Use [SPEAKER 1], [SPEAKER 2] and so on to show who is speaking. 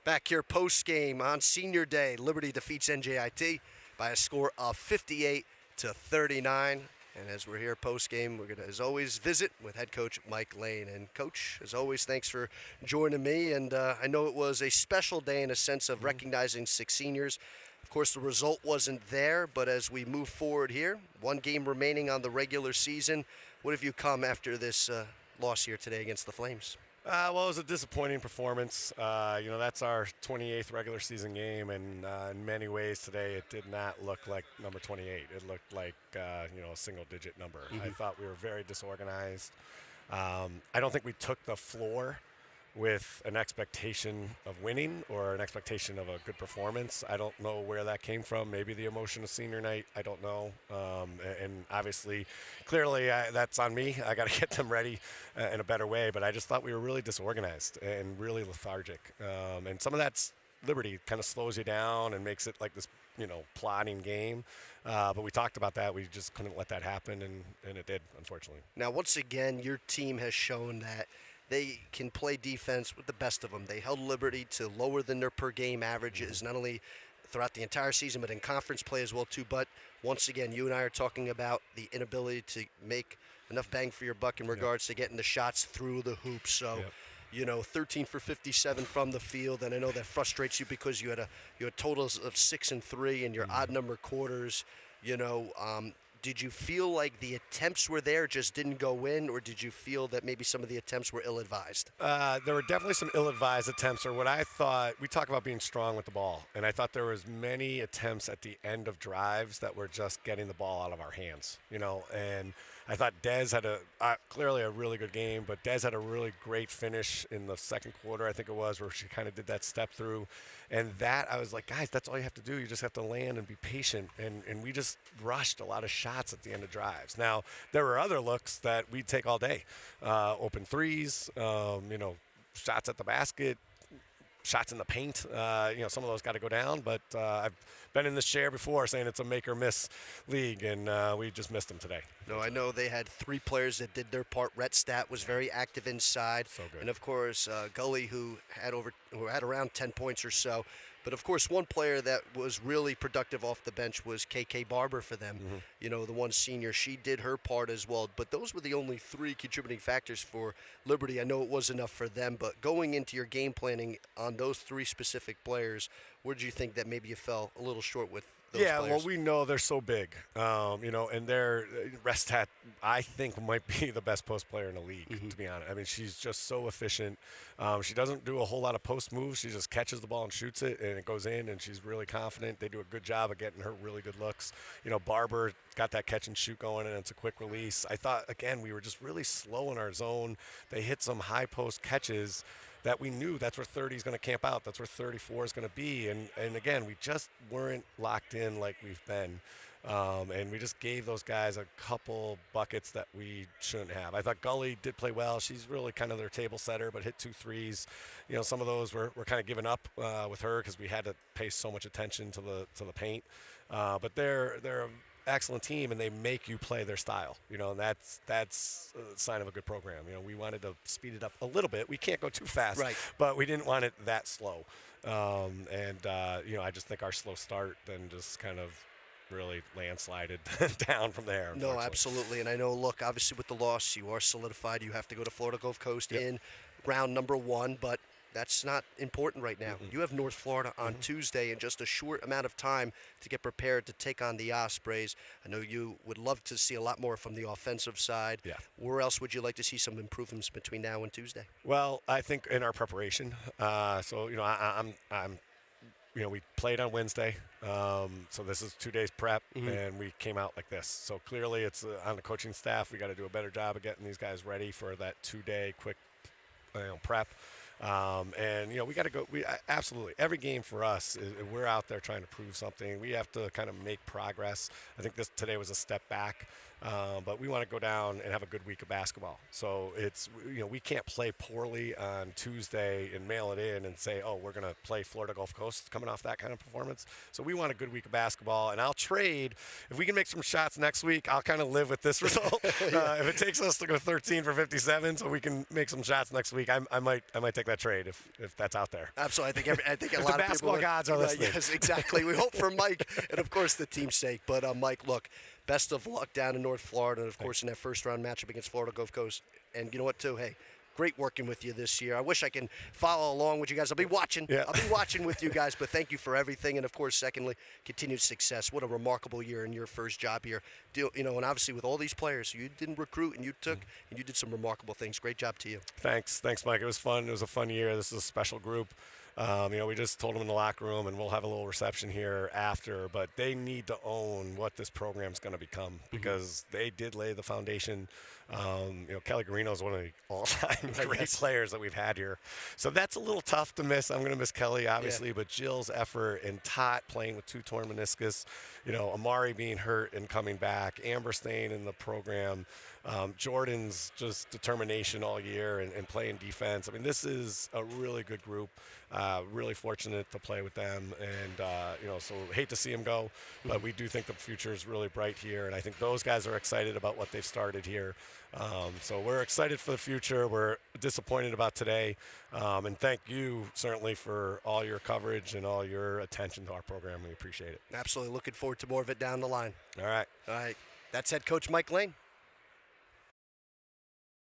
[SPEAKER 1] Back here post-game on Senior Day, Liberty defeats NJIT by a score of 58-39. And as we're here post-game, we're going to, as always, visit with head coach Mike Lane. And, Coach, as always, thanks for joining me. And I know it was a special day in a sense of recognizing 6 seniors. Of course, the result wasn't there, but as we move forward here, 1 game remaining on the regular season. What have you come after this loss here today against the Flames?
[SPEAKER 2] Well, it was a disappointing performance. That's our 28th regular season game, and in many ways today it did not look like number 28. It looked like, a single-digit number. I thought we were very disorganized. I don't think we took the floor with an expectation of winning or an expectation of a good performance. I don't know where that came from. Maybe the emotion of senior night. I don't know. And obviously, clearly, that's on me. I got to get them ready in a better way. But I just thought we were really disorganized and really lethargic. And some of that's Liberty kind of slows you down and makes it like this, plodding game. But we talked about that. We just couldn't let that happen, and it did, unfortunately.
[SPEAKER 1] Now, once again, your team has shown that they can play defense with the best of them. They held Liberty to lower than their per-game averages, not only throughout the entire season, but in conference play as well, too. But once again, you and I are talking about the inability to make enough bang for your buck in regards to getting the shots through the hoop. So, 13 for 57 from the field, and I know that frustrates you because you had totals of 6 and 3 in your odd number quarters. Did you feel like the attempts were there, just didn't go in, or did you feel that maybe some of the attempts were ill-advised?
[SPEAKER 2] There were definitely some ill-advised attempts, or what I thought. We talk about being strong with the ball, and I thought there was many attempts at the end of drives that were just getting the ball out of our hands, and I thought Dez had clearly a really good game, but Dez had a really great finish in the second quarter, I think it was, where she kind of did that step through. And that, I was like, guys, that's all you have to do. You just have to land and be patient. And we just rushed a lot of shots at the end of drives. Now, there were other looks that we'd take all day. Open threes, shots at the basket, shots in the paint. Some of those got to go down, but I've been in this chair before saying it's a make or miss league, and we just missed them today.
[SPEAKER 1] No, I know they had 3 players that did their part. Rhett Stat was very active inside.
[SPEAKER 2] So good.
[SPEAKER 1] And, of course, Gully, who had around 10 points or so. But, of course, one player that was really productive off the bench was KK Barber for them. The one senior. She did her part as well. But those were the only 3 contributing factors for Liberty. I know it was enough for them. But going into your game planning on those 3 specific players, where did you think that maybe you fell a little short with those players?
[SPEAKER 2] Well, we know they're so big, and Restat, I think, might be the best post player in the league, to be honest. I mean, she's just so efficient. She doesn't do a whole lot of post moves. She just catches the ball and shoots it, and it goes in, and she's really confident. They do a good job of getting her really good looks. Barber got that catch and shoot going, and it's a quick release. I thought, again, we were just really slow in our zone. They hit some high post catches that we knew that's where 30 is going to camp out. That's where 34 is going to be. And again, we just weren't locked in like we've been. And we just gave those guys a couple buckets that we shouldn't have. I thought Gully did play well. She's really kind of their table setter, but hit 2 threes. Some of those were kind of giving up with her because we had to pay so much attention to the paint. But they're an excellent team, and they make you play their style. And that's a sign of a good program. We wanted to speed it up a little bit. We can't go too fast,
[SPEAKER 1] right,
[SPEAKER 2] but we didn't want it that slow. I just think our slow start then just kind of really landslided down from there.
[SPEAKER 1] No, absolutely. And I know, look, obviously with the loss, you are solidified. You have to go to Florida Gulf Coast in round number 1, but that's not important right now. You have North Florida on Tuesday in just a short amount of time to get prepared to take on the Ospreys. I know you would love to see a lot more from the offensive side.
[SPEAKER 2] Yeah.
[SPEAKER 1] Where else would you like to see some improvements between now and Tuesday?
[SPEAKER 2] Well, I think in our preparation. We played on Wednesday, so this is 2 days prep, and we came out like this. So clearly it's on the coaching staff. We got to do a better job of getting these guys ready for that 2-day quick prep. We got to go. Absolutely every game for us we're out there trying to prove something. We have to kind of make progress. I think today was a step back. but we want to go down and have a good week of basketball. So it's, we can't play poorly on Tuesday and mail it in and say, oh, we're going to play Florida Gulf Coast coming off that kind of performance. So we want a good week of basketball, and I'll trade. If we can make some shots next week, I'll kind of live with this result. If it takes us to go 13 for 57 so we can make some shots next week, I might take that trade if that's out there.
[SPEAKER 1] Absolutely. I think a lot
[SPEAKER 2] the
[SPEAKER 1] of
[SPEAKER 2] basketball
[SPEAKER 1] people
[SPEAKER 2] gods are listening.
[SPEAKER 1] Yes, exactly. We hope for Mike and, of course, the team's sake. But, Mike, look, best of luck down in North Florida and, of course, in that first-round matchup against Florida Gulf Coast. And you know what, too? Hey, great working with you this year. I wish I can follow along with you guys. I'll be watching.
[SPEAKER 2] Yeah.
[SPEAKER 1] I'll be watching with you guys. But thank you for everything. And, of course, secondly, continued success. What a remarkable year in your first job here. And obviously with all these players, you didn't recruit and you took and you did some remarkable things. Great job to you.
[SPEAKER 2] Thanks, Mike. It was fun. It was a fun year. This is a special group. We just told them in the locker room, and we'll have a little reception here after, but they need to own what this program's going to become because they did lay the foundation. Kelly Garino is one of the all-time great players that we've had here. So that's a little tough to miss. I'm going to miss Kelly, obviously, but Jill's effort and Tot playing with 2 torn meniscus, Amari being hurt and coming back, Amber staying in the program, Jordan's just determination all year and playing defense. I mean, this is a really good group. Really fortunate to play with them, and so hate to see them go, but we do think the future is really bright here, and I think those guys are excited about what they've started here. So we're excited for the future. We're disappointed about today, and thank you certainly for all your coverage and all your attention to our program. We appreciate it.
[SPEAKER 1] Absolutely. Looking forward to more of it down the line.
[SPEAKER 2] All right.
[SPEAKER 1] That's head coach Mike Lane.